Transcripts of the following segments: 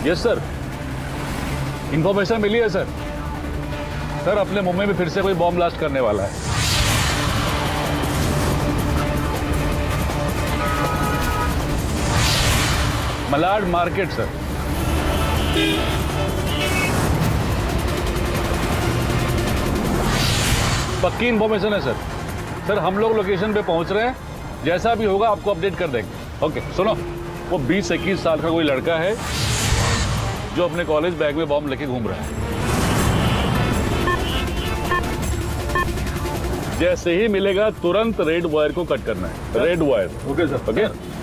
Yes sir, information मिली है sir. Sir अपने मुंबई में फिर से कोई बॉम्ब ब्लास्ट करने वाला है। Malad market sir. पक्की इंफॉर्मेशन है सर। सर हम लोग लोकेशन पे पहुंच रहे हैं, जैसा भी होगा आपको अपडेट कर देंगे। ओके सुनो, वो 20-21 साल का कोई लड़का है जो अपने कॉलेज बैग में बॉम्ब लेके घूम रहा है। जैसे ही मिलेगा तुरंत रेड वायर को कट करना है। Red wire. Okay sir. Okay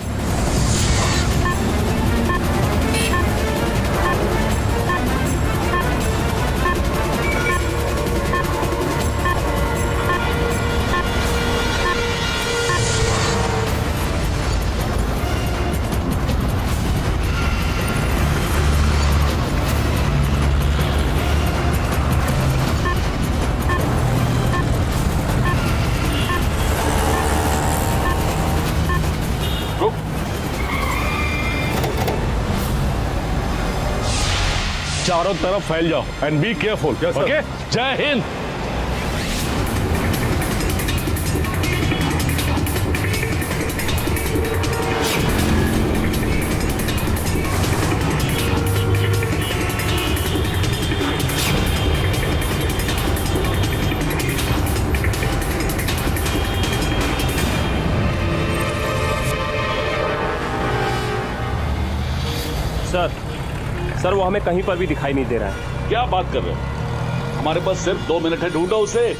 चारों तरफ फैल जाओ एंड बी केयरफुल। ओके, जय हिंद। सर वो हमें कहीं पर भी दिखाई नहीं दे रहा है। क्या बात कर रहे हो? हमारे पास सिर्फ 2 मिनट है, ढूंढो उसे।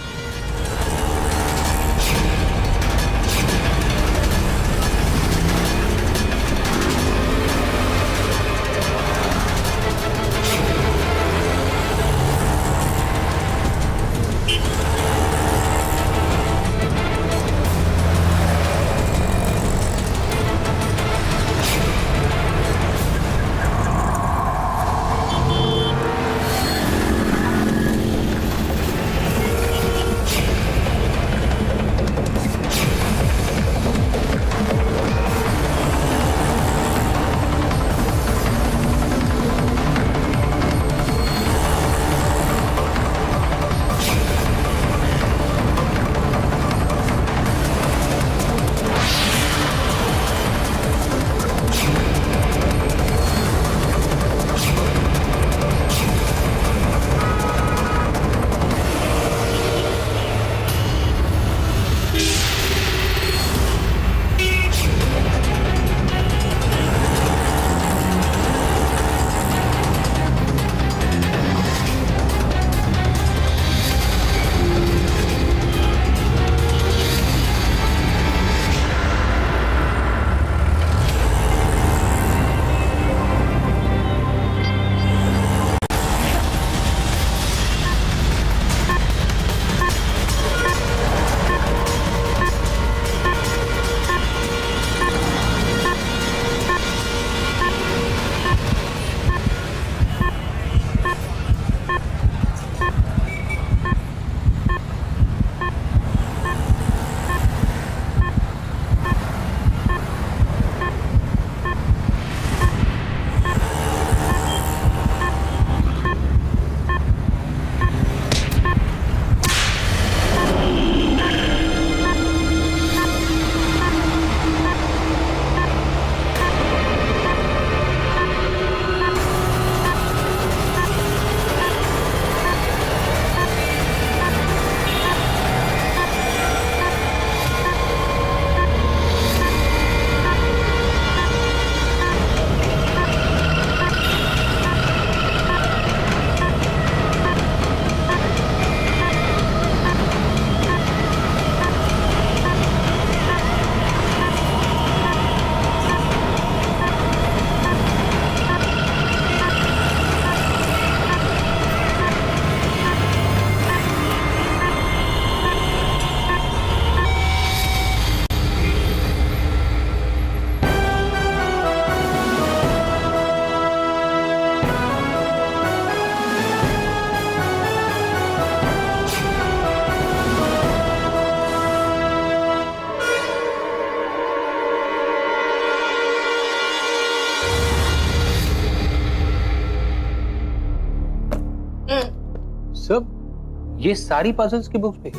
सब ये सारी पजल्स की बुक्स पे?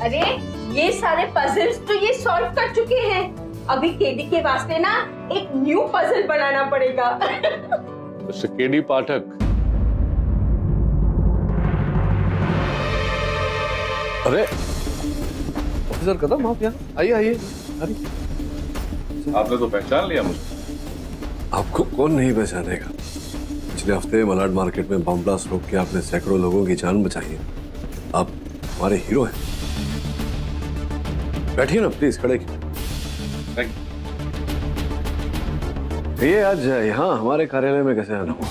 अरे ये सारे पजल्स तो ये सॉल्व कर चुके हैं। अभी केडी के वास्ते ना एक न्यू पजल बनाना पड़ेगा। मिस्टर केडी पाठक, अरे ऑफिसर कदम, आप यहाँ आइए आइए। अरे आपने तो पहचान लिया मुझे। आपको कौन नहीं पहचानेगा? पिछले हफ्ते मलाड मार्केट में बम ब्लास्ट रोक के आपने सैकड़ों लोगों की जान बचाई है। आप हमारे हीरो हैं। बैठिए ना प्लीज, खड़े थैंक यू। ये आज यहाँ हमारे कार्यालय में कैसे आना हुआ?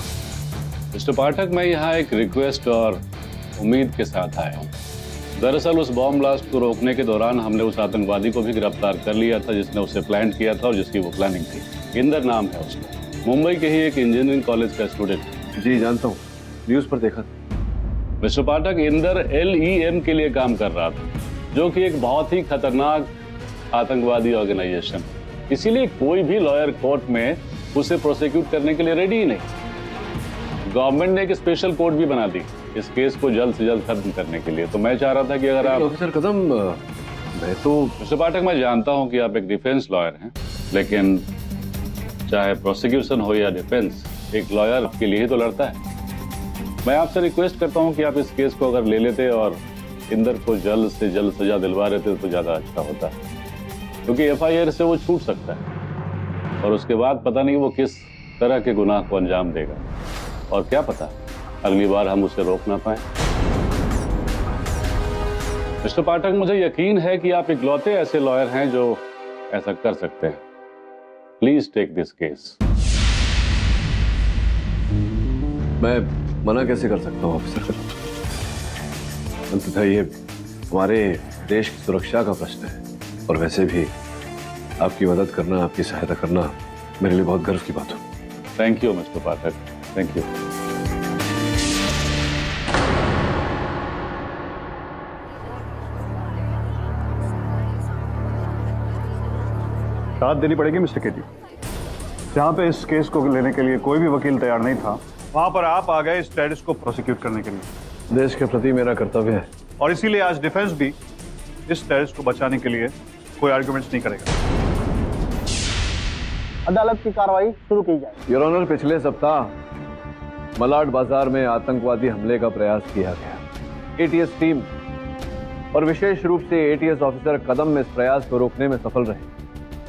मिस्टर पाठक, मैं यहाँ एक रिक्वेस्ट और उम्मीद के साथ आया हूँ। दरअसल उस बॉम्ब ब्लास्ट को रोकने के दौरान हमने उस आतंकवादी को भी गिरफ्तार कर लिया था जिसने उसे प्लान किया था और जिसकी वो प्लानिंग थी। इंदर नाम है उसका, मुंबई के ही एक इंजीनियरिंग कॉलेज का स्टूडेंट। जी जानता हूँ, न्यूज पर देखा। मिस्टर पाठक, इंदर LEM के लिए काम कर रहा था, जो कि एक बहुत ही खतरनाक आतंकवादी ऑर्गेनाइजेशन। इसीलिए कोई भी लॉयर कोर्ट में उसे प्रोसिक्यूट करने के लिए रेडी ही नहीं। गवर्नमेंट ने एक स्पेशल कोर्ट भी बना दी इस केस को जल्द से जल्द खत्म करने के लिए। तो मैं चाह रहा था कि अगर आप ऑफिसर कदम, मैं तो मिस्टर पाठक, मैं जानता हूं कि आप एक डिफेंस लॉयर हैं, लेकिन चाहे प्रोसिक्यूशन हो या डिफेंस, एक लॉयर के लिए ही तो लड़ता है। मैं आपसे रिक्वेस्ट करता हूं कि आप इस केस को अगर ले लेते और इंदर को जल्द से जल्द सजा दिलवा देते तो ज्यादा अच्छा होता, क्योंकि FIR से वो छूट सकता है और उसके बाद पता नहीं वो किस तरह के गुनाह को अंजाम देगा, और क्या पता अगली बार हम उसे रोक ना पाए। मिस्टर पाठक, मुझे यकीन है कि आप इकलौते ऐसे लॉयर हैं जो ऐसा कर सकते हैं। Please take this case. मैं मना कैसे कर सकता हूँ ऑफिसर? अंततः ये हमारे देश की सुरक्षा का प्रश्न है, और वैसे भी आपकी मदद करना, आपकी सहायता करना मेरे लिए बहुत गर्व की बात हो। Thank you mister Pathak, thank you. राहत देनी पड़ेगी मिस्टर केडी। जहां पे इस केस को लेने के लिए कोई भी वकील तैयार नहीं था, वहां पर आप आ गए इस टेररिस्ट को प्रोसिक्यूट करने के लिए। देश के प्रति मेरा कर्तव्य है, और इसीलिए आज डिफेंस भी इस टेररिस्ट को बचाने के लिए कोई आर्गुमेंट्स नहीं करेगा। अदालत की कार्रवाई शुरू की जाए। योर ऑनर, पिछले सप्ताह मलाड बाजार में आतंकवादी हमले का प्रयास किया गया। ATS टीम और विशेष रूप से ATS ऑफिसर कदम में इस प्रयास को रोकने में सफल रहे।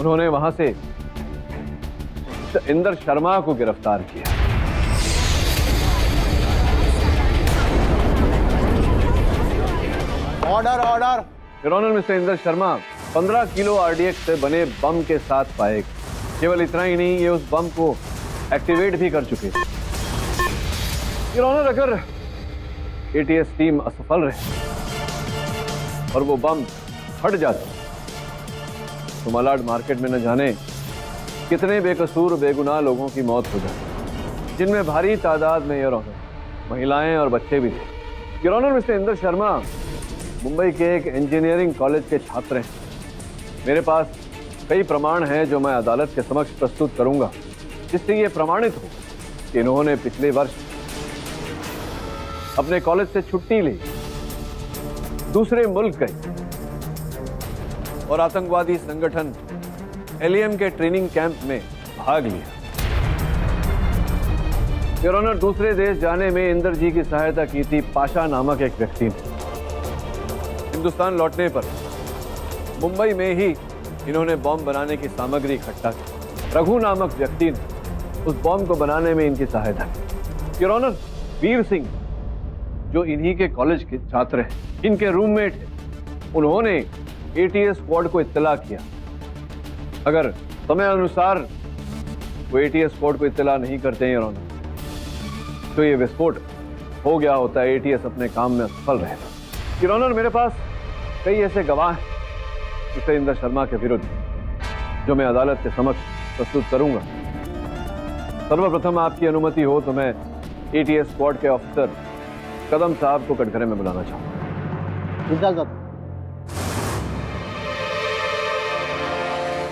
उन्होंने वहां से इंदर शर्मा को गिरफ्तार किया। Order order. Your honour, mister Inder Sharma 15 kilo RDX से बने बम के साथ पाए। केवल इतना ही नहीं, ये उस बम को एक्टिवेट भी कर चुके थे। योर ऑनर, अगर ATS टीम असफल रहे और वो बम फट जाता तो मलाड मार्केट में न जाने कितने बेकसूर बेगुनाह लोगों की मौत हो जाती, जिनमें भारी तादाद में योर ऑनर महिलाएं और बच्चे भी थे। Your honour, mister Inder Sharma Mumbai के एक इंजीनियरिंग कॉलेज के छात्र हैं। मेरे पास कई प्रमाण हैं जो मैं अदालत के समक्ष प्रस्तुत करूंगा, जिससे ये प्रमाणित हो कि इन्होंने पिछले वर्ष अपने कॉलेज से छुट्टी ली, दूसरे मुल्क गए और आतंकवादी संगठन LEM के ट्रेनिंग कैंप में भाग लिया। योर ऑनर, दूसरे देश जाने में इंदर जी की सहायता की थी पाशा नामक एक व्यक्ति ने। हिंदुस्तान लौटने पर मुंबई में ही इन्होंने बॉम्ब बनाने की सामग्री इकट्ठा की। रघु नामक व्यक्ति ने उस बॉम्ब को बनाने में इनकी सहायता की। योर ऑनर, वीर सिंह जो इन्हीं के कॉलेज के छात्र हैं, इनके रूममेट हैं, उन्होंने ATS स्क्वाड को इत्तला किया। अगर समय अनुसार वो ATS स्क्वाड को इत्तला नहीं करते हैं योर ऑनर, तो ये विस्फोट हो गया होता है। ATS अपने काम में असफल रहेगा। योर ऑनर, मेरे पास कई ऐसे गवाह हैं मिस्टर इंदर शर्मा के विरुद्ध जो मैं अदालत के समक्ष प्रस्तुत करूंगा। सर्वप्रथम आपकी अनुमति हो तो मैं ATS स्क्वाड के ऑफिसर कदम साहब को कटघरे में बुलाना चाहूंगा। इजाजत।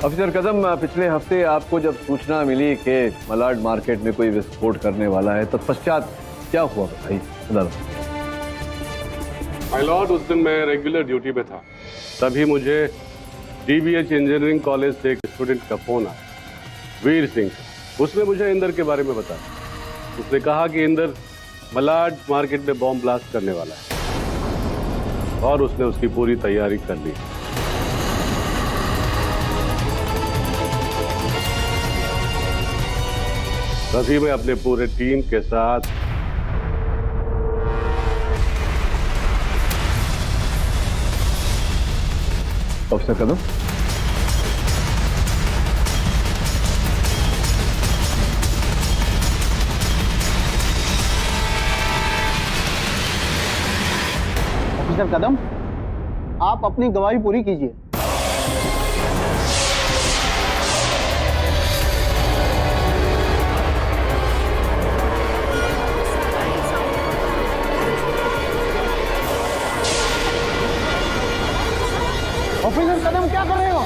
ऑफिसर कदम, पिछले हफ्ते आपको जब सूचना मिली कि मलाड मार्केट में कोई विस्फोट करने वाला है, तत्पश्चात क्या हुआ बताइए। माय लॉर्ड, उस दिन मैं रेगुलर ड्यूटी पे था, तभी मुझे DBH इंजीनियरिंग कॉलेज से एक स्टूडेंट का फोन आया, वीर सिंह। उसने मुझे इंदर के बारे में बताया। उसने कहा कि इंदर मलाड मार्केट में बॉम्ब ब्लास्ट करने वाला है और उसने उसकी पूरी तैयारी कर ली। तभी मैं अपने पूरे टीम के साथ ऑफिसर कदम, ऑफिसर कदम, आप अपनी गवाही पूरी कीजिए। ऑफिसर कदम, क्या कर रहे हो?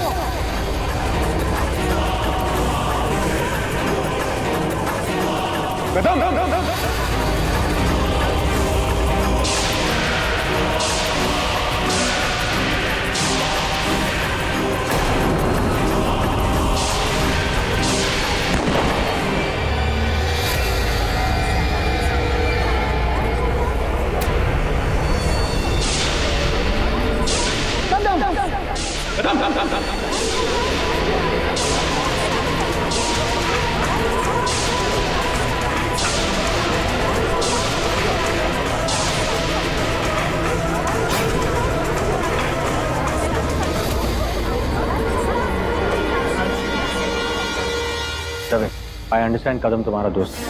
आई अंडरस्टैंड कदम तुम्हारा दोस्त है।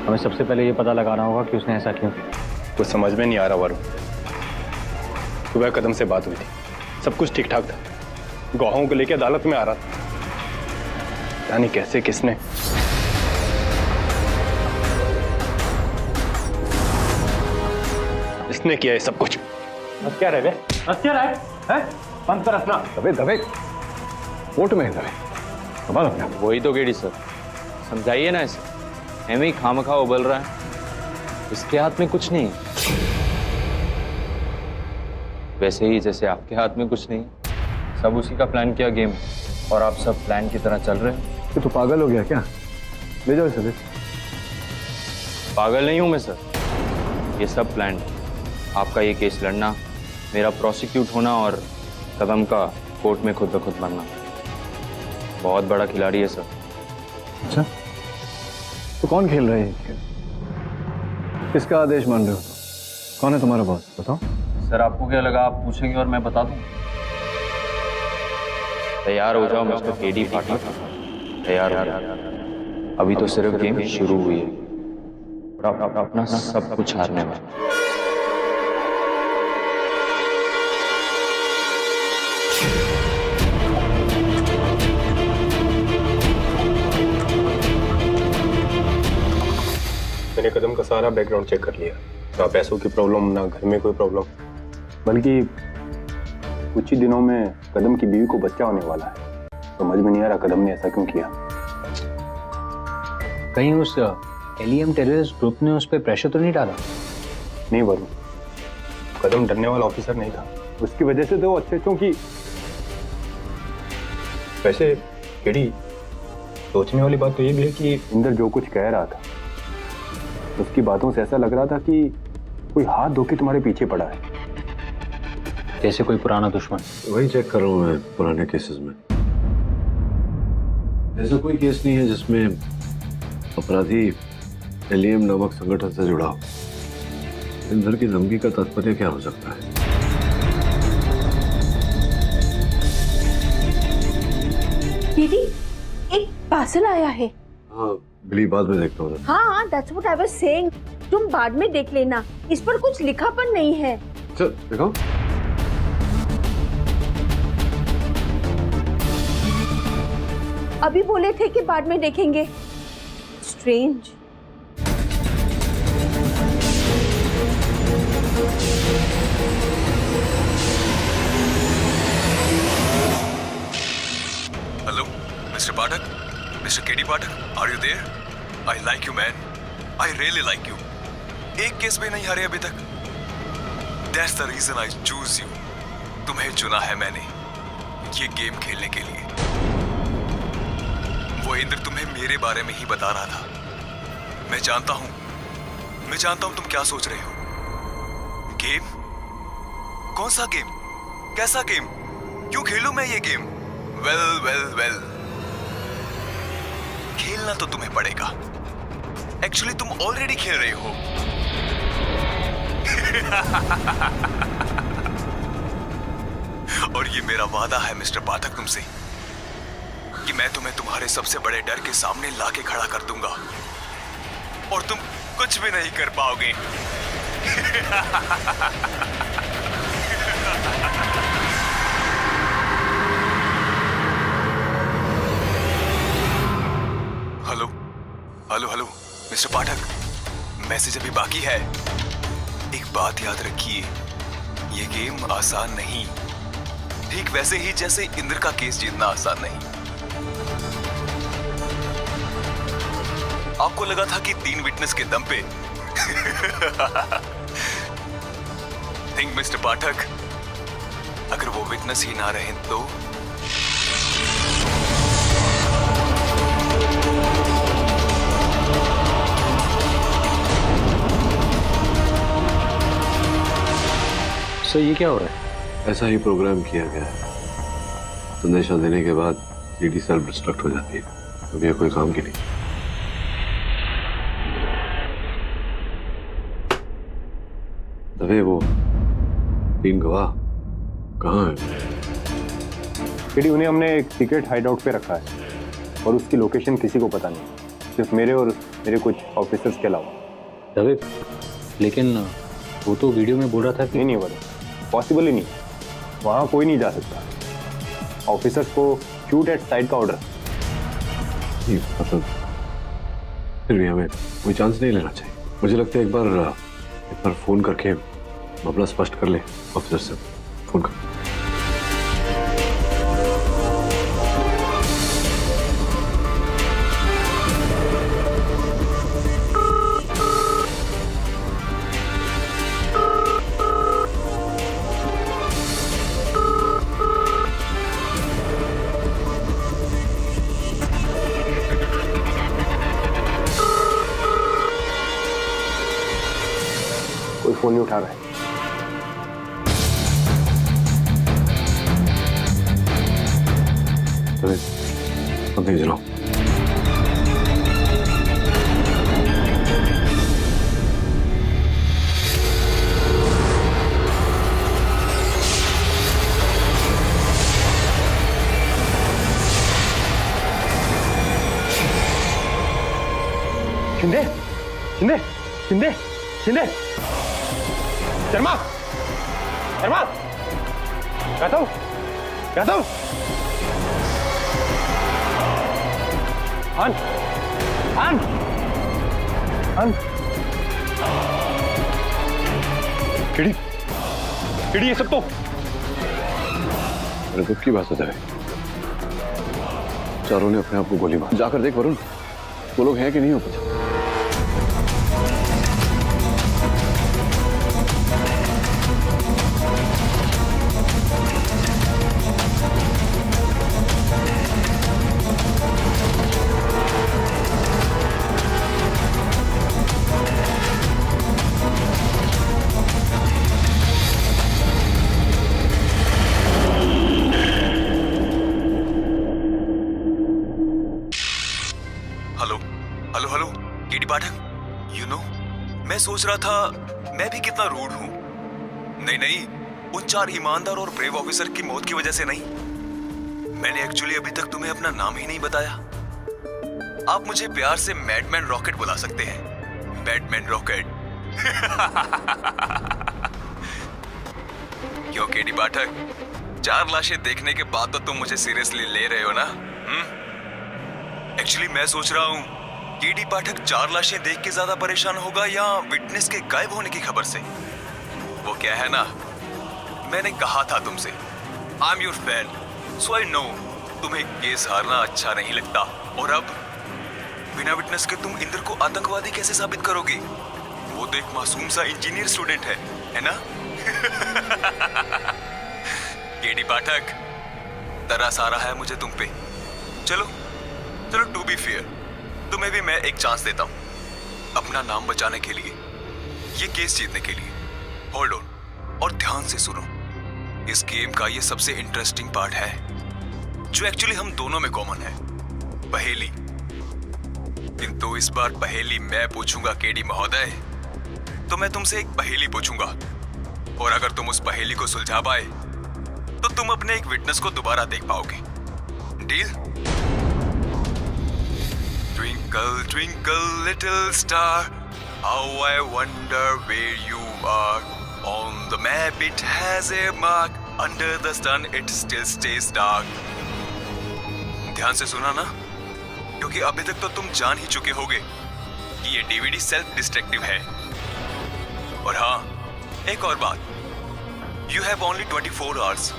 हमें सबसे पहले ये पता लगाना होगा कि उसने ऐसा क्यों किया। कुछ समझ में नहीं आ रहा वरुण। सुबह कदम से बात हुई थी, सब कुछ ठीक ठाक था, गवाहों को लेकर अदालत में आ रहा था। यानी कैसे, किसने? इसने किया है सब कुछ। बस क्या रहे, बस क्या रहे, हैं? बंद कर अपना। दबे दबे कोर्ट में दबे, संभाल अपना। वही तो गेडी सर, समझाइए ना इसे। एम ही खामखा उबल रहा है, इसके हाथ में कुछ नहीं है, वैसे ही जैसे आपके हाथ में कुछ नहीं। सब उसी का प्लान किया गेम, और आप सब प्लान की तरह चल रहे हैं। तो पागल हो गया क्या? ले जाओ इसे। पागल नहीं हूं मैं सर, ये सब प्लान। आपका ये केस लड़ना, मेरा प्रोसिक्यूट होना और कदम का कोर्ट में खुद ब खुद बनना। बहुत बड़ा खिलाड़ी है सर। अच्छा, तो कौन खेल रहा है ये खेल? किसका आदेश मान रहे हो? कौन है तुम्हारा बॉस, बताओ। सर आपको क्या लगा आप पूछेंगे और मैं बता दूं? तैयार हो जाओ मिस्टर केडी पाटिल, तैयार हो जाओ। अभी तो सिर्फ गेम शुरू हुई है, और अपना सब कुछ हारने में। मैंने कदम का सारा बैकग्राउंड चेक कर लिया, ना पैसों की प्रॉब्लम, ना घर में कोई प्रॉब्लम, बल्कि कुछ ही दिनों में कदम की बीवी को बच्चा होने वाला है। समझ में नहीं आ रहा कदम ने ऐसा क्यों किया। कहीं उस एलियम टेररिस्ट ग्रुप ने उस पर प्रेशर तो नहीं डाला? नहीं वरुण, कदम डरने वाला ऑफिसर नहीं था, उसकी वजह से तो वो अच्छे क्योंकि वैसे केडी, सोचने वाली बात तो ये भी है कि इंदर जो कुछ कह रहा था, उसकी बातों से ऐसा लग रहा था कि कोई हाथ धो के तुम्हारे पीछे पड़ा है, जैसे कोई पुराना दुश्मन। वही चेक कर रहा हूँ मैं पुराने केसेस में। ऐसा कोई केस नहीं है जिसमें अपराधी एलियम नामक संगठन से जुड़ा हो। इंदर की धमकी का तात्पर्य क्या हो सकता है? दीदी, एक पार्सल आया है। हाँ, बिली बाद में देखता हूँ। हाँ, that's what I was saying. तुम बाद में देख लेना, इस पर कुछ लिखापन नहीं है। चल देखो। अभी बोले थे कि बाद में देखेंगे। Strange. Hello, Mr. Pathak? Mr. KD Pathak, are you there? I like you, man. I really like you. एक केस में नहीं हारे अभी तक। That's the reason I choose you. तुम्हें चुना है मैंने ये गेम खेलने के लिए। वो इंद्र तुम्हें मेरे बारे में ही बता रहा था। मैं जानता हूं तुम क्या सोच रहे हो। गेम? कौन सा गेम? कैसा गेम? क्यों खेलूं मैं ये गेम? वेल, खेलना तो तुम्हें पड़ेगा। एक्चुअली तुम ऑलरेडी खेल रहे हो। और ये मेरा वादा है मिस्टर पाठक तुमसे कि मैं तुम्हें तुम्हारे सबसे बड़े डर के सामने लाके खड़ा कर दूंगा और तुम कुछ भी नहीं कर पाओगे। हेलो मिस्टर पाठक, मैसेज अभी बाकी है। एक बात याद रखिए, ये गेम आसान नहीं, ठीक वैसे ही जैसे इंद्र का केस जीतना आसान नहीं। आपको लगा था कि 3 विटनेस के दम पे थिंक मिस्टर पाठक, अगर वो विटनेस ही ना रहे तो सर ये क्या हो रहा है? ऐसा ही प्रोग्राम किया गया है। संदेशा देने के बाद सीडी सेल्फ डिस्ट्रक्ट हो जाती है। अब यह कोई काम की नहीं। दबे वो 3 गवाह कहाँ हैं? केडी, उन्हें हमने एक सीक्रेट हाइडआउट पे रखा है और उसकी लोकेशन किसी को पता नहीं, सिर्फ मेरे और मेरे कुछ ऑफिसर्स के अलावा। दबे, लेकिन वो तो वीडियो में बोल रहा था कि नहीं बता, पॉसिबल ही नहीं, वहां कोई नहीं जा सकता। ऑफिसर्स को शूट एट साइड का ऑर्डर। मतलब फिर भी हमें कोई चांस नहीं लेना चाहिए। मुझे लगता है एक बार फोन करके मामला स्पष्ट कर ले। ऑफिसर से फोन कर। कोई फोन नहीं उठा रहा है। नहीं जलाओ। शिंदे, शिंदे, शिंदे, शिंदे, शर्मा, शर्मा, यादव, यादव, आन, आन, आन, केडी, केडी, ये सब तो मेरे दुख की बात है। चारों ने अपने आप को गोली मार। जाकर देख वरुण, वो लोग हैं कि नहीं हो पता। Hello KD Pathak, you know, मैं सोच रहा था मैं भी कितना रूड हूं। नहीं, उन 4 ईमानदार और ब्रेव ऑफिसर की मौत की वजह से नहीं। मैंने एक्चुअली अभी तक तुम्हें अपना नाम ही नहीं बताया। आप मुझे प्यार से मैडमैन रॉकेट बुला सकते हैं। Batman rocket. क्यों केडी पाठक, 4 लाशें देखने के बाद तो तुम मुझे सीरियसली ले रहे हो ना? एक्चुअली मैं सोच रहा हूं केडी पाठक 4 लाशें देख के ज्यादा परेशान होगा या विटनेस के गायब होने की खबर से। वो क्या है ना, मैंने कहा था तुमसे, I am your fan, so I know तुम्हें केस हारना अच्छा नहीं लगता। और अब बिना विटनेस के तुम इंद्र को आतंकवादी कैसे साबित करोगे? वो तो एक मासूम सा इंजीनियर स्टूडेंट है ना? केडी पाठक, तरस आ रहा है मुझे तुम पे। चलो चलो, टू बी फेयर, तुम्हें भी मैं एक चांस देता हूं अपना नाम बचाने के लिए, ये केस जीतने के लिए। होल्ड ऑन और ध्यान से सुनो। इस गेम का ये सबसे इंटरेस्टिंग पार्ट है जो एक्चुअली हम दोनों में कॉमन है, पहेली। किंतु इस बार पहेली मैं पूछूंगा केडी महोदय, तो मैं तुमसे एक पहेली पूछूंगा और अगर तुम उस पहेली को सुलझा पाए तो तुम अपने एक विटनेस को दोबारा देख पाओगे। Deal? Twinkle twinkle little star, how I wonder where you are, on the map it has a mark, under the sun it still stays dark. ध्यान से सुना ना, क्योंकि अभी तक तो तुम जान ही चुके होगे कि ये डीवीडी सेल्फ डिस्ट्रक्टिव है। और हाँ, एक और बात, यू हैव ओनली 24 आवर्स।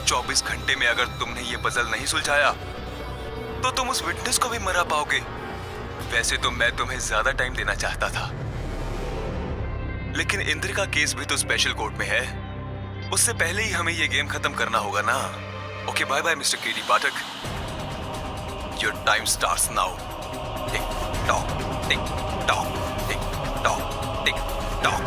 24 घंटे में अगर तुमने ये पजल नहीं सुलझाया तो तुम उस विटनेस को भी मरा पाओगे। वैसे तो मैं तुम्हें ज्यादा टाइम देना चाहता था, लेकिन इंद्र का केस भी तो स्पेशल कोर्ट में है, उससे पहले ही हमें ये गेम खत्म करना होगा ना। Okay, bye bye mister KD Pathak, your time starts now. Tick tock tick tock tick tock tick tock.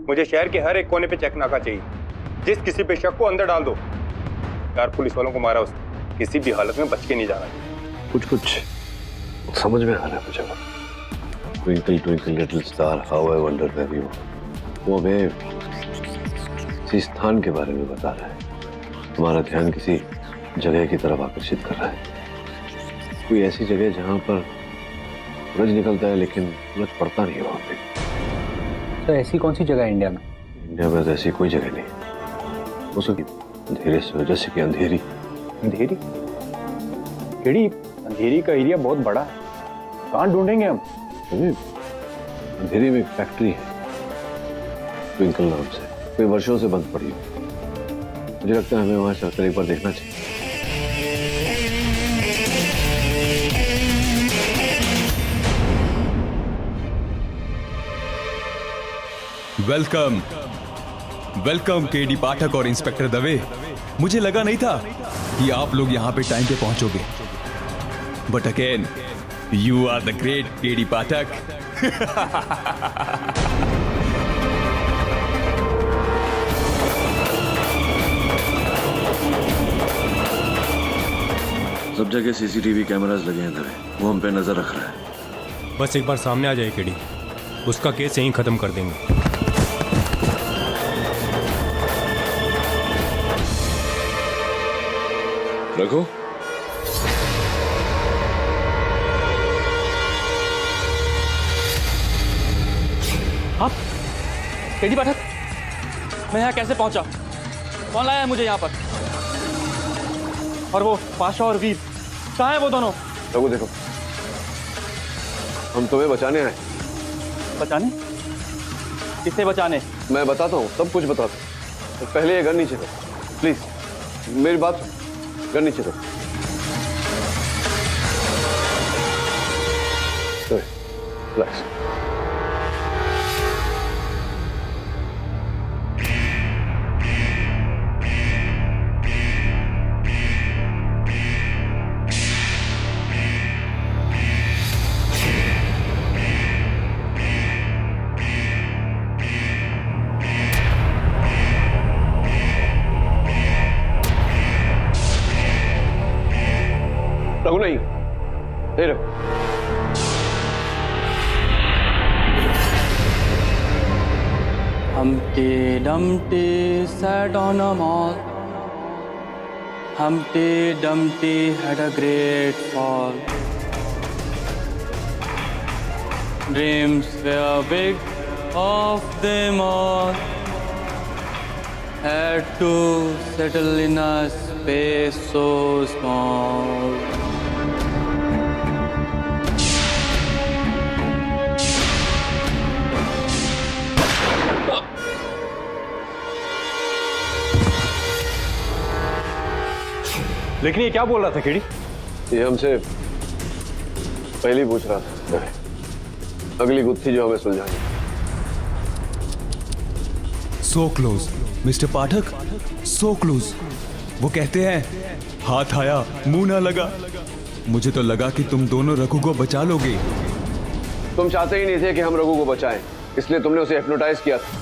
मुझे शहर के हर एक कोने पे चेक नाका चाहिए, जिस किसी पे शक को अंदर डाल दो। यार पुलिस वालों को मारा उसने, किसी भी हालत में बच के नहीं जाना। कुछ कुछ समझ में आ रहा है मुझे। Twinkle twinkle little star, how I wonder where you are, वो हमें किसी स्थान के बारे में बता रहा है। हमारा ध्यान किसी जगह की तरफ आकर्षित कर रहा है, कोई ऐसी जगह जहां पर सूरज निकलता है लेकिन सूरज पड़ता नहीं है वहां पे। तो ऐसी कौन सी जगह है इंडिया में? इंडिया में तो ऐसी कोई जगह नहीं। हो सके अंधेरे से, जैसे कि अंधेरी। अंधेरी? केडी, अंधेरी का एरिया बहुत बड़ा है, कहाँ ढूंढेंगे हम? अंधेरी में एक फैक्ट्री है ट्विंकल नाम से, कोई वर्षों से बंद पड़ी है। मुझे लगता है हमें वहां चलकर एक बार देखना चाहिए। वेलकम वेलकम केडी पाठक और इंस्पेक्टर दवे। मुझे लगा नहीं था कि आप लोग यहाँ पे टाइम पे पहुंचोगे, but again you are the great KD Pathak. सब जगह सीसीटीवी कैमरास लगे हैं दवे, वो हम पे नजर रख रहा है। बस एक बार सामने आ जाए केडी, उसका केस यहीं खत्म कर देंगे। रखो। आप केडी पाठक, मैं यहाँ कैसे पहुंचा? कौन लाया है मुझे यहाँ पर? और वो पाशा और वीर कहाँ है वो दोनों? रघु देखो, हम तुम्हें बचाने आए। बचाने? किसे बचाने? मैं बताता हूँ, सब कुछ बताता हूँ। पहले ये गन नीचे करो प्लीज, मेरी बात सुनो। गन नीचे करो। रिलैक्स। रघु नहीं, नहीं Raghu. Humpty Dumpty sat on a mall. Humpty Dumpty had a great fall. Dreams were big of them all. Had to settle in a space so small. लेकिन ये क्या बोल रहा था केडी? ये हमसे पहले ही पूछ रहा था, अगली गुत्थी जो हमें सुलझानी। सो क्लोज मिस्टर पाठक, सो क्लोज। वो कहते हैं हाथ आया मुंह ना लगा। मुझे तो लगा कि तुम दोनों रघु को बचा लोगे। तुम चाहते ही नहीं थे कि हम रघु को बचाएं, इसलिए तुमने उसे हिप्नोटाइज किया था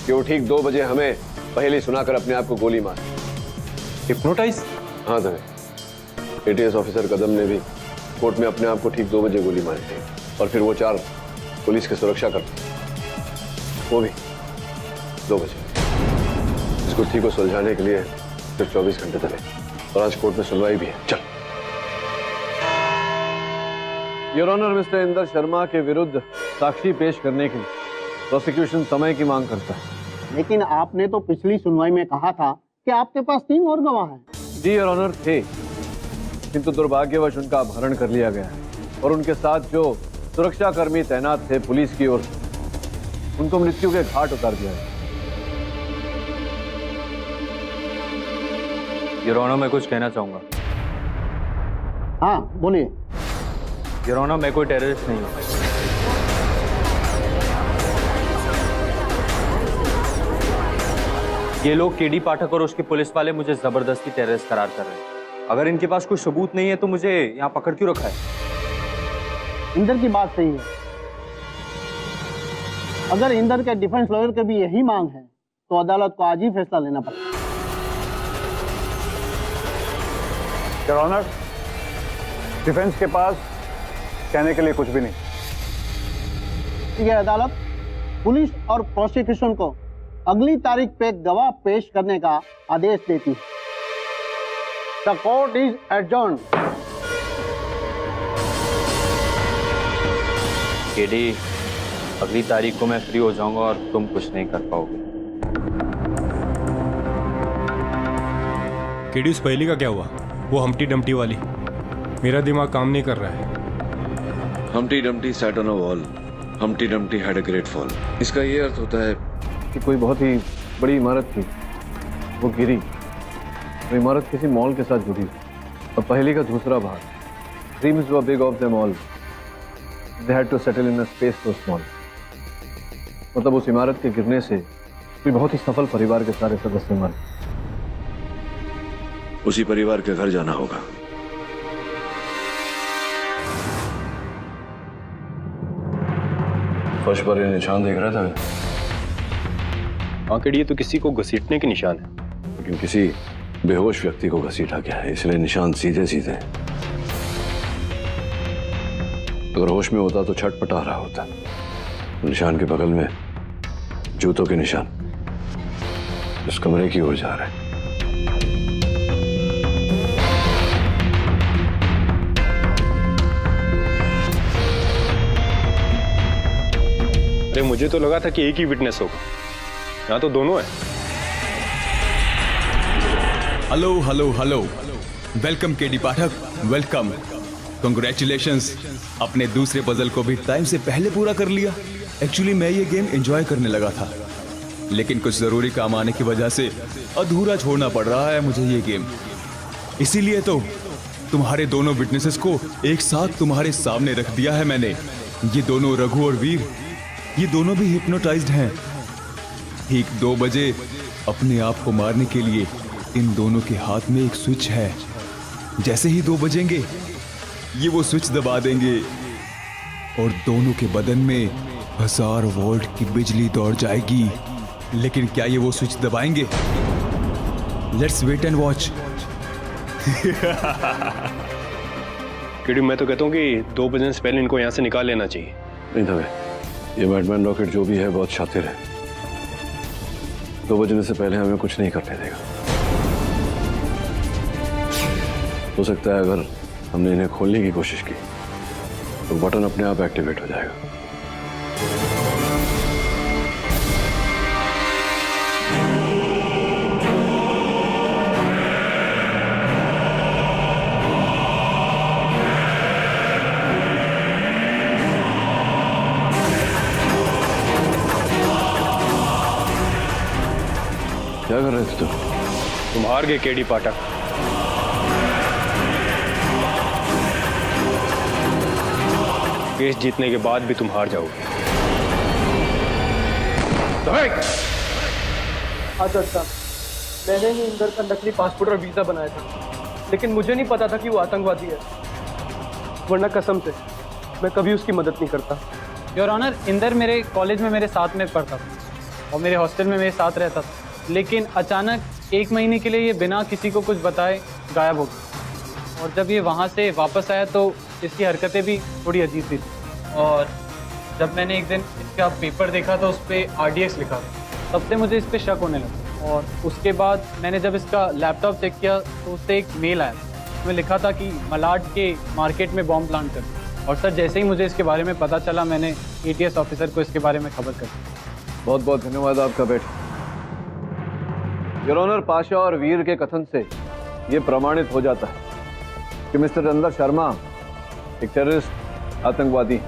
कि वो ठीक 2 बजे हमें पहले सुनाकर अपने आप को गोली मार। हिप्नोटाइज? हाँ धवे, एटीएस ऑफिसर कदम ने भी कोर्ट में अपने आप को ठीक 2 बजे गोली मारी थी, और फिर वो 4 पुलिस की सुरक्षा करते, वो भी 2 बजे। इस गुत्थी को सुलझाने के लिए सिर्फ 24 घंटे चले, और आज कोर्ट में सुनवाई भी है। चल। Your honour, mister Inder Sharma के विरुद्ध साक्षी पेश करने के लिए प्रोसिक्यूशन समय की मांग करता है। लेकिन आपने तो पिछली सुनवाई में कहा था कि आपके पास 3 और गवाह हैं। जी योर ऑनर थे, किंतु दुर्भाग्यवश उनका अपहरण कर लिया गया और उनके साथ जो सुरक्षा कर्मी तैनात थे पुलिस की ओर से, उनको मृत्यु के घाट उतार दिया गया। योर ऑनर, मैं कुछ कहना चाहूंगा। हाँ बोलिए। योर ऑनर, मैं कोई टेररिस्ट नहीं हूं। ये लोग केडी पाठक और उसके पुलिस वाले मुझे जबरदस्ती टेररिस्ट करार कर रहे हैं। अगर इनके पास कोई सबूत नहीं है तो मुझे यहाँ पकड़ क्यों रखा है? इंदर की बात सही है। अगर इंदर के डिफेंस लॉयर की भी यही मांग है तो अदालत को आज ही फैसला लेना पड़ेगा। योर ऑनर, डिफेंस के पास कहने के लिए कुछ भी नहीं। यह अदालत पुलिस और प्रोसिक्यूशन को अगली तारीख पे गवाह पेश करने का आदेश देती है। The court is adjourned. KD, अगली तारीख को मैं फ्री हो जाऊंगा और तुम कुछ नहीं कर पाओगे। केडी, उस पहली का क्या हुआ? वो हम्टी डम्टी वाली? मेरा दिमाग काम नहीं कर रहा है। Humpty Dumpty sat on a wall. Humpty Dumpty had a great fall. इसका ये अर्थ होता है कि कोई बहुत ही बड़ी इमारत थी, वो गिरी। वो इमारत किसी मॉल के साथ जुड़ी और पहली का दूसरा भाग, dreams were big of them all. They had to settle in a space so small. मतलब उस इमारत के गिरने से कोई बहुत ही सफल परिवार के सारे सदस्य मरे। उसी परिवार के घर जाना होगा। फर्श पर ये निशान देख रहा था। आंकड़े ये तो किसी को घसीटने के निशान है। लेकिन किसी बेहोश व्यक्ति को घसीटा गया है, इसलिए निशान सीधे सीधे। अगर होश में होता तो छटपटा रहा होता। निशान के बगल में जूतों के निशान इस कमरे की ओर जा रहे हैं। अरे मुझे तो लगा था कि एक ही विटनेस होगा, यहाँ तो दोनों है। Hello hello hello, welcome KD Pathak, welcome. Congratulations, अपने दूसरे पजल को भी टाइम से पहले पूरा कर लिया। एक्चुअली मैं ये गेम एंजॉय करने लगा था, लेकिन कुछ जरूरी काम आने की वजह से अधूरा छोड़ना पड़ रहा है मुझे ये गेम। इसीलिए तो तुम्हारे दोनों विटनेसेस को एक साथ तुम्हारे सामने रख दिया है मैंने। ये दोनों रघु और वीर, ये दोनों भी हिप्नोटाइज्ड हैं। ठीक 2 बजे अपने आप को मारने के लिए इन दोनों के हाथ में एक स्विच है। जैसे ही 2 बजेंगे ये वो स्विच दबा देंगे और दोनों के बदन में 1000 वोल्ट की बिजली दौड़ जाएगी। लेकिन क्या ये वो स्विच दबाएंगे? Let's wait and watch. KD, मैं तो कहता हूँ कि 2 बजने से पहले इनको यहाँ से निकाल लेना चाहिए। नहीं था, ये मैडमैन रॉकेट जो भी है बहुत शातिर है। 2 बजने से पहले हमें कुछ नहीं करने देगा। हो सकता है अगर हमने इन्हें खोलने की कोशिश की तो बटन अपने आप एक्टिवेट हो जाएगा। क्या कर रहे थे तुम हार गए केडी पाठक। केस जीतने के बाद भी तुम हार जाओगे। अच्छा, मैंने ही इंदर का नकली पासपोर्ट और वीजा बनाया था, लेकिन मुझे नहीं पता था कि वो आतंकवादी है, वरना कसम से मैं कभी उसकी मदद नहीं करता। योर ऑनर, इंदर मेरे कॉलेज में मेरे साथ में पढ़ता था और मेरे हॉस्टल में मेरे साथ रहता था, लेकिन अचानक 1 महीने के लिए ये बिना किसी को कुछ बताए गायब हो गया। और जब ये वहाँ से वापस आया तो इसकी हरकतें भी थोड़ी अजीब सी थी। और जब मैंने एक दिन इसका पेपर देखा तो उस पर RDX लिखा था, तब से मुझे इस पर शक होने लगा। और उसके बाद मैंने जब इसका लैपटॉप चेक किया तो उससे एक मेल आया, उसमें लिखा था कि मलाड के मार्केट में बॉम्ब प्लांट कर। और सर, जैसे ही मुझे इसके बारे में पता चला, मैंने ATS ऑफिसर को इसके बारे में खबर कर दी। बहुत बहुत धन्यवाद आपका बेटा। योर ऑनर, पाशा और वीर के कथन से ये प्रमाणित हो जाता है कि मिस्टर इंदर शर्मा एक टेररिस्ट आतंकवादी,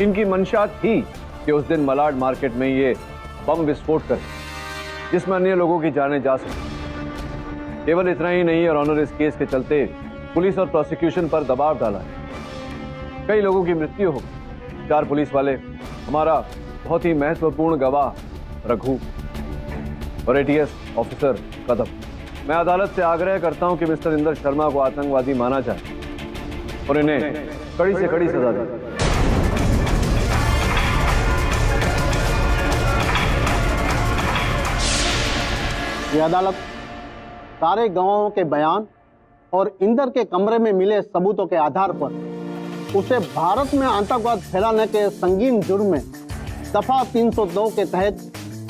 इनकी मंशा थी कि उस दिन मलाड मार्केट में ये बम विस्फोट कर जिसमें अन्य लोगों की जानें जा सके। केवल इतना ही नहीं, और ऑनर, इस केस के चलते पुलिस और प्रोसिक्यूशन पर दबाव डाला है। कई लोगों की मृत्यु हो गई। 4 पुलिस वाले, हमारा बहुत ही महत्वपूर्ण गवाह रघु और ATS ऑफिसर कदम। मैं अदालत से आग्रह करता हूं कि मिस्टर इंदर शर्मा को आतंकवादी माना जाए और इन्हें कड़ी से कड़ी सजा दी। ये अदालत सारे गवाहों के बयान और इंदर के कमरे में मिले सबूतों के आधार पर उसे भारत में आतंकवाद फैलाने के संगीन जुर्म में दफा 302 के तहत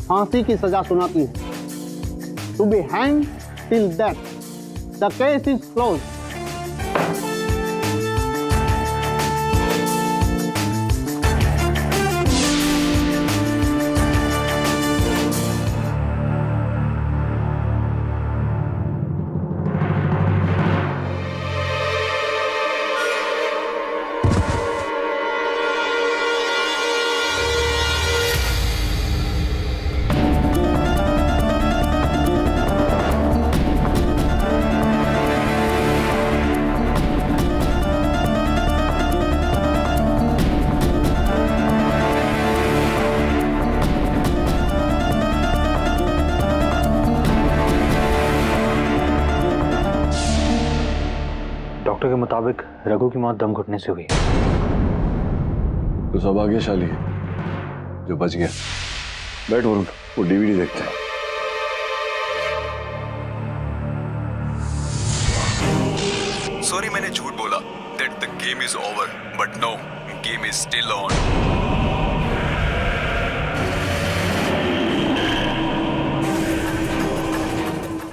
फांसी की सजा सुनाती है। To be hang till death. The case is close. Doctor के मुताबिक रघु की मौत दम घुटने से हुई। तो सौभाग्यशाली है जो बच गया। बैठ वरुण, वो DVD देखते हैं। सॉरी, मैंने झूठ बोला that the game is over, but no, game is still on.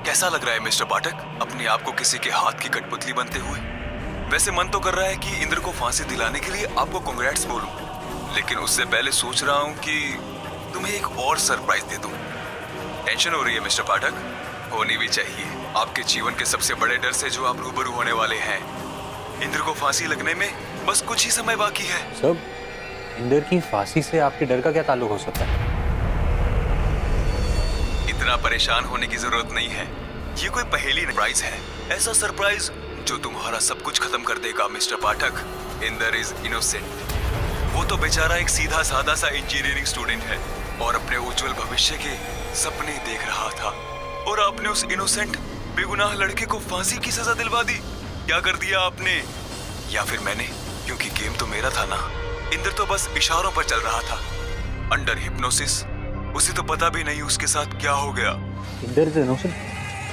कैसा लग रहा है मिस्टर पाठक, अपने आप को किसी के हाथ की कठपुतली बनते हुए? वैसे मन तो कर रहा है कि इंद्र को फांसी दिलाने के लिए आपको कांग्रेट्स बोलूं, लेकिन उससे पहले सोच रहा हूं कि तुम्हें एक और सरप्राइज दे दूं। टेंशन हो रही है मिस्टर पाठक? होनी भी चाहिए। आपके जीवन के सबसे बड़े डर से जो आप रूबरू होने वाले हैं। इंद्र को फांसी लगने में बस कुछ ही समय बाकी है। सब इंदर की फांसी से आपके डर का क्या ताल्लुक हो सकता है? इतना परेशान होने की जरूरत नहीं है। ये कोई पहेली सरप्राइज है, ऐसा सरप्राइज जो तुम्हारा सब कुछ खत्म कर देगा mister Pathak. Inder is innocent. वो तो बेचारा एक सीधा साधा सा इंजीनियरिंग स्टूडेंट है और अपने उज्जवल भविष्य के सपने देख रहा था, और आपने उस इनोसेंट बेगुनाह लड़के को फांसी की सजा दिलवा दी। क्या कर दिया आपने? या फिर मैंने? क्योंकि गेम तो मेरा था ना। इंदर तो बस इशारों पर चल रहा था, अंडर हिप्नोसिस। उसे तो पता भी नहीं उसके साथ क्या हो गया। Inder is innocent?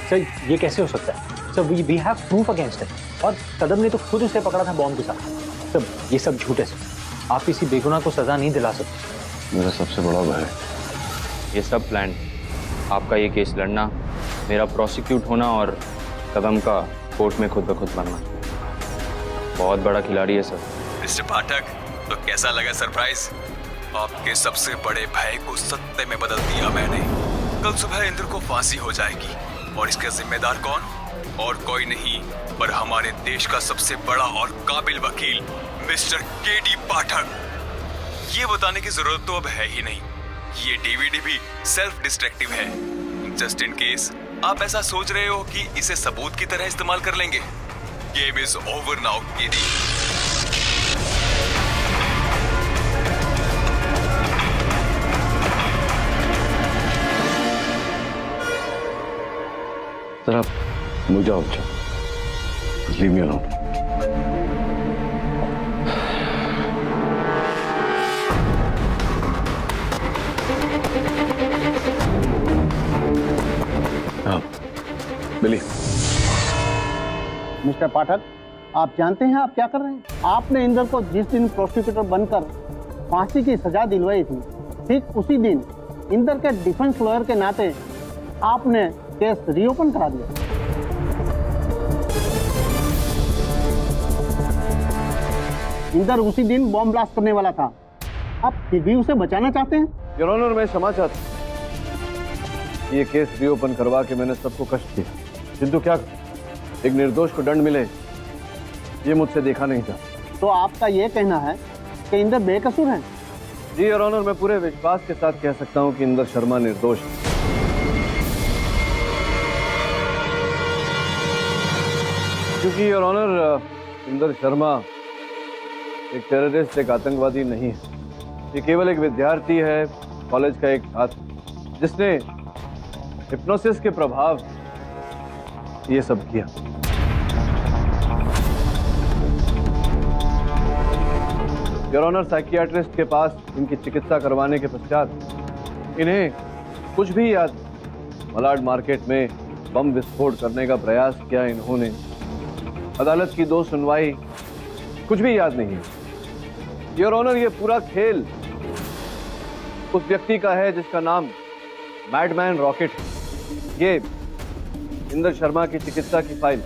सर, ये कैसे हो सकता है? Sir, we have proof against him, और कदम ने तो खुद उसे पकड़ा था बॉम्ब के साथ। सर, ये सब झूठ है सर। आप किसी बेगुनाह को सजा नहीं दिला सकते। मेरा सबसे बड़ा भय ये सब प्लान, आपका ये केस लड़ना, मेरा प्रोसिक्यूट होना और कदम का कोर्ट में खुद ब खुद बनना। बहुत बड़ा खिलाड़ी है सर। मिस्टर पाठक, तो कैसा लगा सरप्राइज? आपके सबसे बड़े भय को सत्य में बदल दिया मैंने। कल सुबह इंद्र को फांसी हो जाएगी, और इसका जिम्मेदार कौन? और कोई नहीं पर हमारे देश का सबसे बड़ा और काबिल वकील मिस्टर KD पाठक। ये बताने की जरूरत तो अब है ही नहीं। ये DVD भी सेल्फ डिस्ट्रक्टिव है। जस्ट इन केस आप ऐसा सोच रहे हो कि इसे सबूत की तरह इस्तेमाल कर लेंगे, game is over now KD. Sir आप मुझे जाओ, लीव मी अलोन। बिली। मिस्टर पाठक, आप जानते हैं आप क्या कर रहे हैं? आपने इंदर को जिस दिन प्रोसिक्यूटर बनकर फांसी की सजा दिलवाई थी, ठीक उसी दिन इंदर के डिफेंस लॉयर के नाते आपने केस रीओपन करा दिया। इंदर उसी दिन बॉम्ब ब्लास्ट करने वाला था, आप फिर भी उसे बचाना चाहते हैं? योर ऑनर, मैं क्षमा चाहता हूं। ये केस रीओपन करवा के मैंने सबको कष्ट दिया, किंतु क्या एक निर्दोष को दंड मिले ये मुझसे देखा नहीं था। तो आपका ये कहना है कि इंदर बेकसूर है? जी योर ऑनर, मैं पूरे विश्वास के साथ कह सकता हूं कि इंदर शर्मा निर्दोष है। क्योंकि योर ऑनर, इंदर शर्मा एक टेररिस्ट, एक आतंकवादी नहीं है। ये केवल एक विद्यार्थी है, कॉलेज का एक छात्र, जिसने हिप्नोसिस के प्रभाव ये सब किया। योर ऑनर, साइकियाट्रिस्ट के पास इनकी चिकित्सा करवाने के पश्चात इन्हें कुछ भी याद, मलाड मार्केट में बम विस्फोट करने का प्रयास किया इन्होंने, अदालत की 2 सुनवाई, कुछ भी याद नहीं है। योर ऑनर, ये पूरा खेल उस व्यक्ति का है जिसका नाम मैडमैन रॉकेट है। ये इंदर शर्मा की चिकित्सा की फाइल।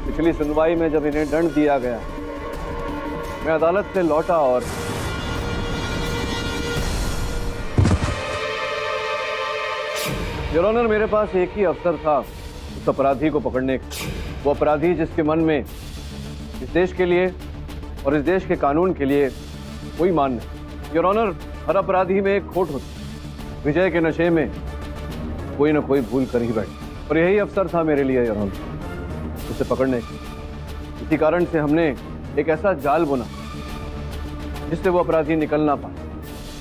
पिछली सुनवाई में जब इन्हें दंड दिया गया, मैं अदालत से लौटा और योर ऑनर, मेरे पास एक ही अवसर था उस अपराधी को पकड़ने का। वो अपराधी जिसके मन में इस देश के लिए और इस देश के कानून के लिए कोई मान नहीं। योर ऑनर, हर अपराधी में एक खोट होती, विजय के नशे में कोई ना कोई भूल कर ही बैठे, और यही अवसर था मेरे लिए योर ऑनर, उसे पकड़ने का। इसी कारण से हमने एक ऐसा जाल बुना जिससे वो अपराधी निकल ना पाए।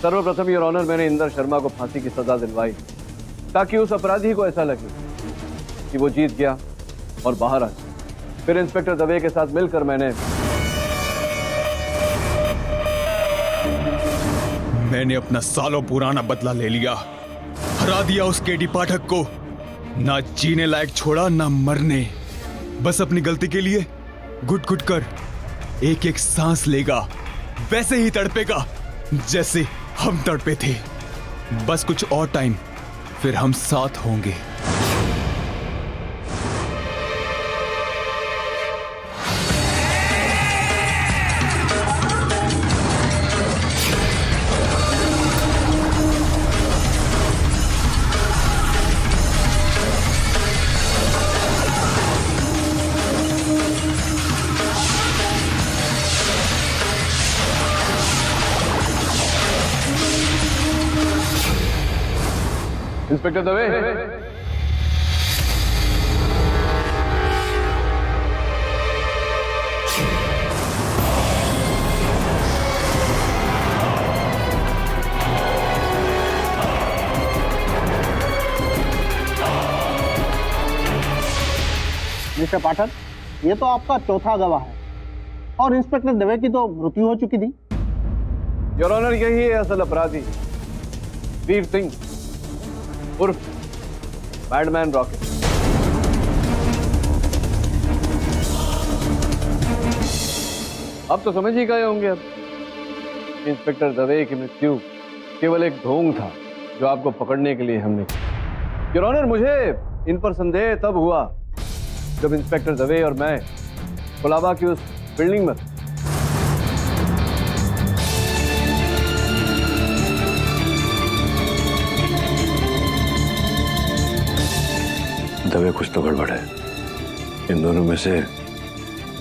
सर्वप्रथम योर ऑनर, मैंने इंदर शर्मा को फांसी की सजा दिलवाई ताकि उस अपराधी को ऐसा लगे कि वो जीत गया और बाहर आ जाए। फिर इंस्पेक्टर दवे के साथ मिलकर मैंने अपना सालों पुराना बदला ले लिया, हरा दिया उस केडी पाठक को, ना जीने लायक छोड़ा ना मरने। बस अपनी गलती के लिए घुट घुट कर एक एक सांस लेगा, वैसे ही तड़पेगा जैसे हम तड़पे थे। बस कुछ और टाइम, फिर हम साथ होंगे। इंस्पेक्टर दवे, मिस्टर पाठक, ये तो आपका चौथा गवाह है और इंस्पेक्टर दवे की तो मृत्यु हो चुकी थी। योर ऑनर, यही है असल अपराधी, वीर सिंह उर्फ मैडमैन रॉकेट। अब तो समझ ही गए होंगे अब इंस्पेक्टर दवे की मृत्यु केवल एक ढोंग था जो आपको पकड़ने के लिए हमने किया। योर ऑनर, मुझे इन पर संदेह तब हुआ जब इंस्पेक्टर दवे और मैं कोलाबा की उस बिल्डिंग में। दवे, कुछ तो गड़बड़ है। इन दोनों में से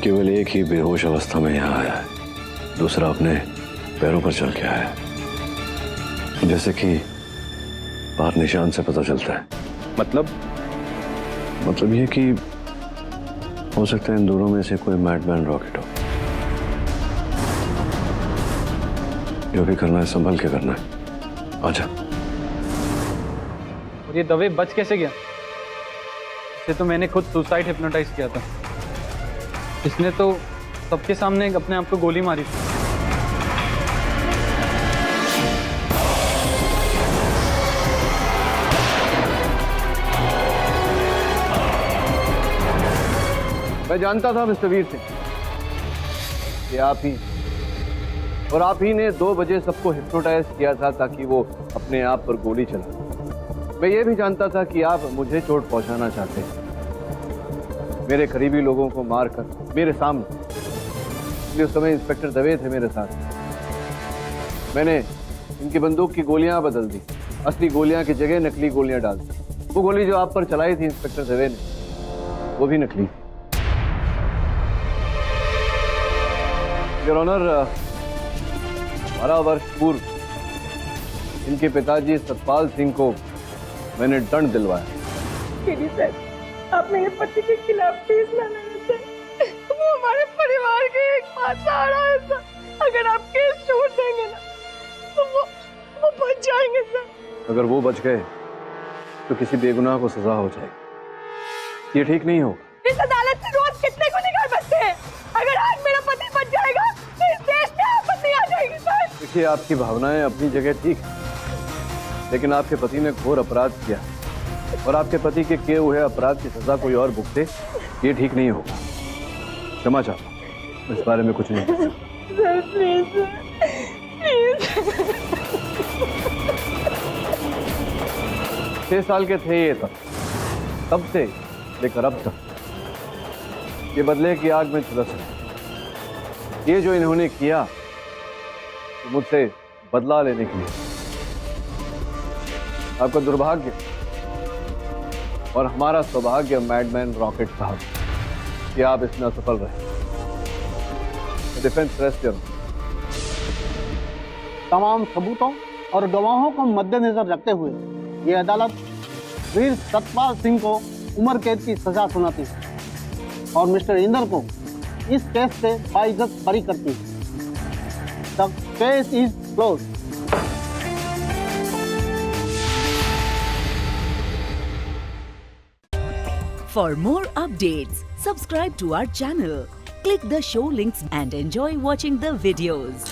केवल एक ही बेहोश अवस्था में यहाँ आया है, दूसरा अपने पैरों पर चल के आया है, जैसे कि बाहर निशान से पता चलता है। मतलब मतलब ये कि हो सकता है इन दोनों में से कोई मैडमैन रॉकेट हो। जो भी करना है संभल के करना है। आजा। और ये दवे बच कैसे गया? इसे तो मैंने खुद सुसाइड हिप्नोटाइज किया था। इसने तो सबके सामने अपने आप को गोली मारी थी। मैं जानता था मिस्टर वीर सिंह कि आप ही और आप ही ने 2 बजे सबको हिप्नोटाइज किया था ताकि वो अपने आप पर गोली चला। मैं ये भी जानता था कि आप मुझे चोट पहुंचाना चाहते हैं, मेरे करीबी लोगों को मारकर मेरे सामने। इसलिए उस समय इंस्पेक्टर दवे थे मेरे साथ। मैंने इनकी बंदूक की गोलियां बदल दी, असली गोलियां की जगह नकली गोलियां डाल दी। वो गोली जो आप पर चलाई थी इंस्पेक्टर दवे ने, वो भी नकली थी। योर ऑनर, 12 वर्ष पूर्व इनके पिताजी सतपाल सिंह को मैंने दंड दिलवाया। केडी साहब, आप मेरे पति के खिलाफ केस ना लड़ें सर। वो हमारे परिवार के एक सहारा है सर। अगर आप केस छोड़ देंगे ना तो वो बच जाएंगे सर। अगर वो बच गए तो किसी बेगुनाह को सजा हो जाएगी। ये ठीक नहीं होगा। इस अदालत से रोज कितने गुनहगार बचते हैं। अगर आज मेरा पति बच जाएगा तो इस देश में आपत्ति आ जाएगी सर। देखिए, आपकी भावनाएं अपनी जगह ठीक है, लेकिन आपके पति ने घोर अपराध किया और आपके पति के किए हुए अपराध की सजा कोई और भुगते, ये ठीक नहीं होगा। क्षमा चाहता हूं, इस बारे में कुछ नहीं। Sir please please. 6 साल के थे ये तब से लेकर अब तक ये बदले की आग में झुलस रहे। ये जो इन्होंने किया तो मुझसे बदला लेने के लिए। आपका दुर्भाग्य और हमारा सौभाग्य मैडमैन रॉकेट साहब कि आप इसमें असफल रहे। डिफेंस रेस्ट करो। तमाम सबूतों और गवाहों को मद्देनजर रखते हुए ये अदालत वीर सतपाल सिंह को उम्र कैद की सजा सुनाती है और मिस्टर इंदर को इस केस से बाइज्जत बरी करती है। The case is close. For more updates, subscribe to our channel, click the show links and enjoy watching the videos.